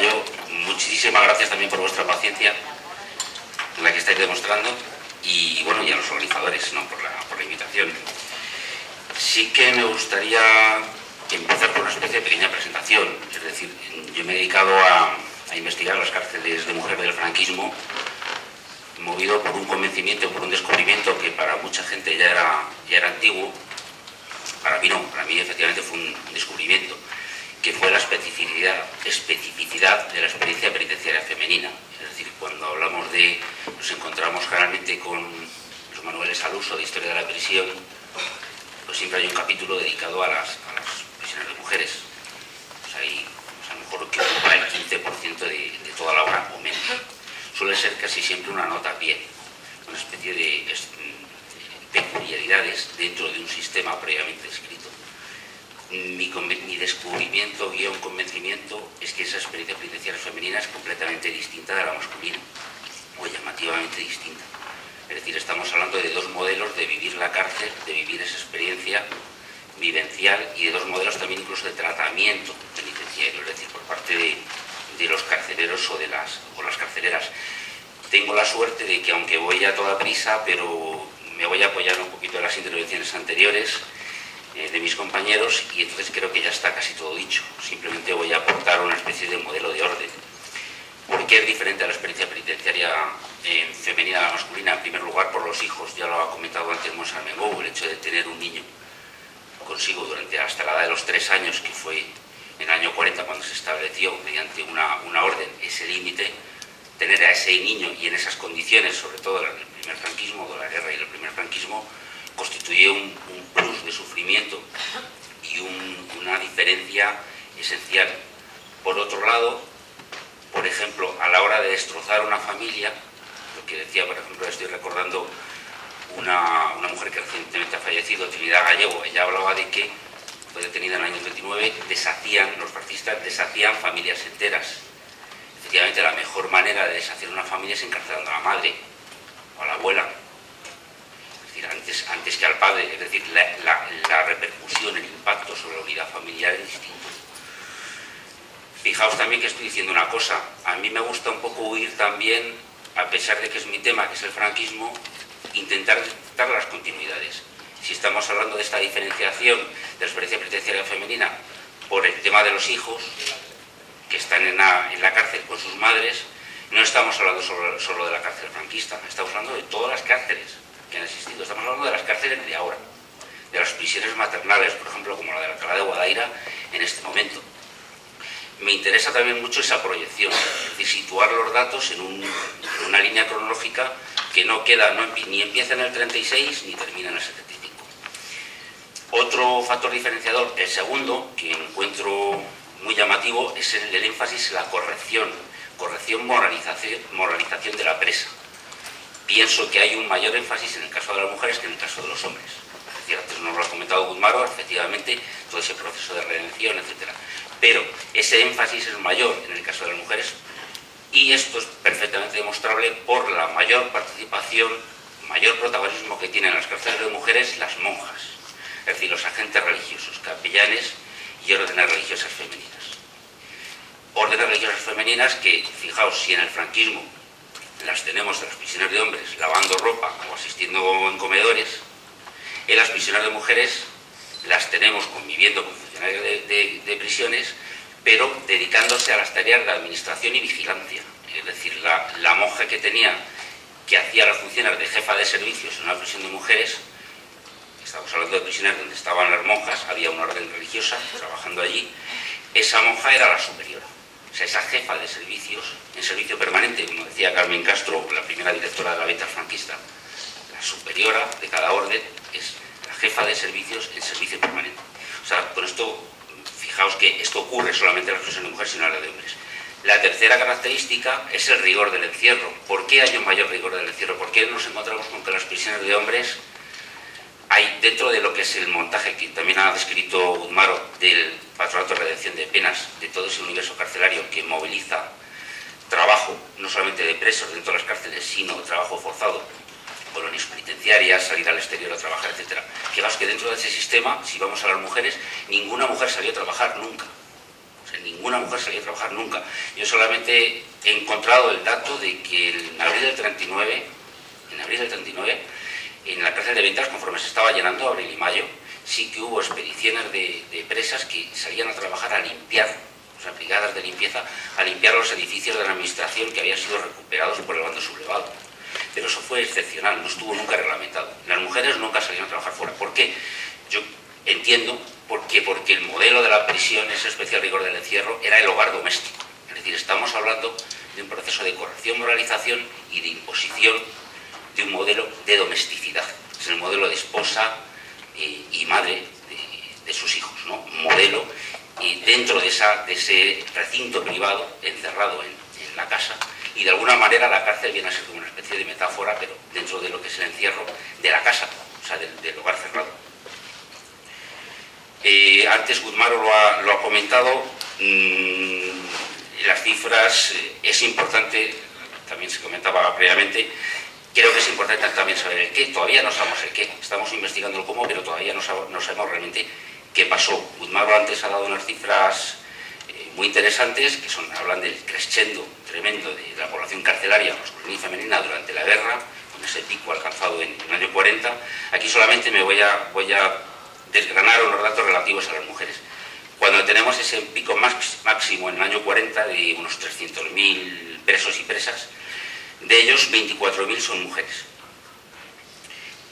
Gallo, muchísimas gracias también por vuestra paciencia, la que estáis demostrando, y bueno, y a los organizadores, ¿no?, por la invitación. Sí que me gustaría empezar por una especie de pequeña presentación. Es decir, yo me he dedicado a investigar las cárceles de mujeres del franquismo, movido por un convencimiento, por un descubrimiento que para mucha gente ya era antiguo. Para mí no, para mí efectivamente fue un descubrimiento, que fue la especificidad de la experiencia penitenciaria femenina. Es decir, cuando hablamos nos encontramos generalmente con los manuales al uso de historia de la prisión, pues siempre hay un capítulo dedicado a las prisiones de mujeres. Pues hay, a lo mejor que ocupa el 15% de toda la obra o menos. Suele ser casi siempre una nota a pie, una especie de peculiaridades dentro de un sistema previamente escrito. Mi descubrimiento, guión, convencimiento, es que esa experiencia penitenciaria femenina es completamente distinta de la masculina, o llamativamente distinta. Es decir, estamos hablando de dos modelos de vivir la cárcel, de vivir esa experiencia vivencial, y de dos modelos también incluso de tratamiento penitenciario, es decir, por parte de los carceleros o las carceleras. Tengo la suerte de que, aunque voy a toda prisa, pero me voy a apoyar un poquito en las intervenciones anteriores de mis compañeros, y entonces creo que ya está casi todo dicho. Simplemente voy a aportar una especie de modelo de orden. ¿Por qué es diferente a la experiencia penitenciaria femenina a la masculina? En primer lugar, por los hijos. Ya lo ha comentado antes Monse Armengou, el hecho de tener un niño consigo hasta la edad de los 3 años, que fue en el año 40 cuando se estableció mediante una orden ese límite. Tener a ese niño y en esas condiciones, sobre todo en el primer franquismo, de la guerra y el primer franquismo, constituye un plus de sufrimiento y una diferencia esencial. Por otro lado, por ejemplo, a la hora de destrozar una familia, lo que decía, por ejemplo, estoy recordando una mujer que recientemente ha fallecido, Trinidad Gallego. Ella hablaba de que fue detenida en el año 39, los fascistas deshacían familias enteras. Efectivamente, la mejor manera de deshacer una familia es encarcelando a la madre o a la abuela. Es decir, antes que al padre. Es decir, la repercusión, el impacto sobre la unidad familiar es distinto. Fijaos también que estoy diciendo una cosa. A mí me gusta un poco huir también, a pesar de que es mi tema, que es el franquismo, intentar detectar las continuidades. Si estamos hablando de esta diferenciación de la experiencia penitenciaria femenina por el tema de los hijos que están en la cárcel con sus madres, no estamos hablando solo de la cárcel franquista, estamos hablando de todas las cárceles que han existido. Estamos hablando de las cárceles de ahora, de las prisiones maternales, por ejemplo, como la de Alcalá de Guadaira en este momento. Me interesa también mucho esa proyección, es decir, situar los datos en una línea cronológica que ni empieza en el 36 ni termina en el 75. Otro factor diferenciador, el segundo, que encuentro muy llamativo, es el énfasis en la corrección, moralización de la presa. Pienso que hay un mayor énfasis en el caso de las mujeres que en el caso de los hombres. Es decir, antes nos lo ha comentado Guzmaro, efectivamente, todo ese proceso de redención, etc. Pero ese énfasis es mayor en el caso de las mujeres, y esto es perfectamente demostrable por la mayor participación, mayor protagonismo que tienen en las cárceles de mujeres las monjas, es decir, los agentes religiosos, capellanes y órdenes religiosas femeninas. Órdenes religiosas femeninas que, fijaos, si en el franquismo las tenemos en las prisiones de hombres lavando ropa o asistiendo en comedores, en las prisiones de mujeres las tenemos conviviendo con funcionarios de prisiones, pero dedicándose a las tareas de administración y vigilancia. Es decir, la monja que hacía las funciones de jefa de servicios en una prisión de mujeres, estamos hablando de prisiones donde estaban las monjas, había una orden religiosa trabajando allí, esa monja era la superiora. O sea, esa jefa de servicios, en servicio permanente, como decía Carmen Castro, la primera directora de la Veta franquista, la superiora de cada orden es la jefa de servicios en servicio permanente. O sea, con esto, fijaos que esto ocurre solamente en las prisiones de mujeres y no en las de hombres. La tercera característica es el rigor del encierro. ¿Por qué hay un mayor rigor del encierro? ¿Por qué nos encontramos con que las prisiones de hombres hay, dentro de lo que es el montaje que también ha descrito Guzmaro del Patronato de Redención de Penas, de todo ese universo carcelario que moviliza trabajo, no solamente de presos dentro de las cárceles, sino trabajo forzado, colonias penitenciarias, salir al exterior a trabajar, etc. Fijaos que dentro de ese sistema, si vamos a las mujeres, ninguna mujer salió a trabajar nunca. O sea, ninguna mujer salía a trabajar nunca. Yo solamente he encontrado el dato de que en abril del 39, en la cárcel de Ventas, conforme se estaba llenando, abril y mayo, sí que hubo expediciones de presas que salían a trabajar a limpiar, o sea, brigadas de limpieza, a limpiar los edificios de la administración que habían sido recuperados por el bando sublevado. Pero eso fue excepcional, no estuvo nunca reglamentado. Las mujeres nunca salían a trabajar fuera. ¿Por qué? Yo entiendo porque el modelo de la prisión, ese especial rigor del encierro, era el hogar doméstico. Es decir, estamos hablando de un proceso de corrección, moralización y de imposición de un modelo de domesticidad. Es el modelo de esposa y madre de sus hijos, ¿no? Un modelo dentro de ese recinto privado, encerrado en la casa, y de alguna manera la cárcel viene a ser como una especie de metáfora, pero dentro de lo que es el encierro de la casa, o sea, del hogar cerrado. Antes Guzmaro lo ha comentado, las cifras, es importante, también se comentaba previamente, creo que es importante también saber el qué. Todavía no sabemos el qué, estamos investigando el cómo, pero todavía no sabemos realmente qué pasó. Guzmaro antes ha dado unas cifras muy interesantes, que hablan del crescendo tremendo de la población carcelaria masculina y femenina durante la guerra, con ese pico alcanzado en el año 40. Aquí solamente me voy a desgranar unos datos relativos a las mujeres. Cuando tenemos ese pico máximo en el año 40 de unos 300.000 presos y presas, de ellos 24.000 son mujeres.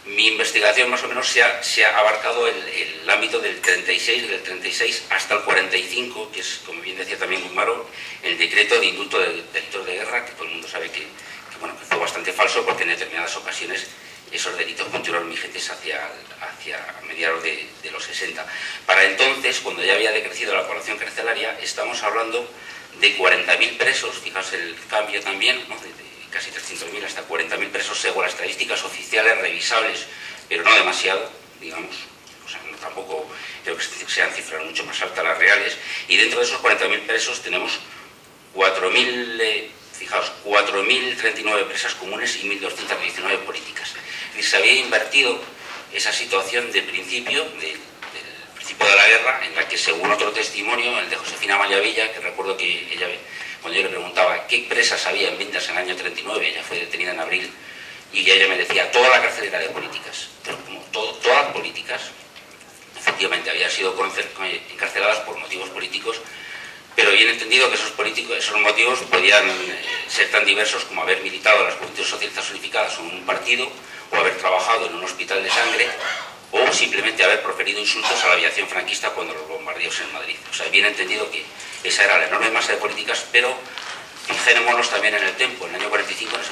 Mi investigación más o menos se ha abarcado el ámbito del 36 hasta el 45, que es, como bien decía también Guzmaro, el decreto de indulto de delitos de guerra, que todo el mundo sabe que fue bastante falso, porque en determinadas ocasiones esos delitos continuaron vigentes hacia mediados de los 60. Para entonces, cuando ya había decrecido la población carcelaria, estamos hablando de 40.000 presos, fijaos el cambio también, ¿no? de casi 300.000 hasta 40.000 presos según las estadísticas oficiales revisables, pero no demasiado, digamos, o sea, no, tampoco creo que sean cifras mucho más altas las reales, y dentro de esos 40.000 presos tenemos 4.039 presas comunes y 1.219 políticas. Y se había invertido esa situación de principio, del principio de la guerra, en la que según otro testimonio, el de Josefina Mayavilla, que recuerdo que ella, cuando yo le preguntaba qué presas había en Ventas en el año 39, ella fue detenida en abril, y ella me decía, toda la cárcel era de políticas, pero como todas las políticas, efectivamente habían sido encarceladas por motivos políticos, pero bien entendido que esos motivos podían ser tan diversos como haber militado en las Juventudes Socialistas Unificadas o en un partido, o haber trabajado en un hospital de sangre, o simplemente haber proferido insultos a la aviación franquista cuando los bombardeos en Madrid. O sea, bien entendido que esa era la enorme masa de políticas, pero fijémonos también en el tiempo. En el año 45 no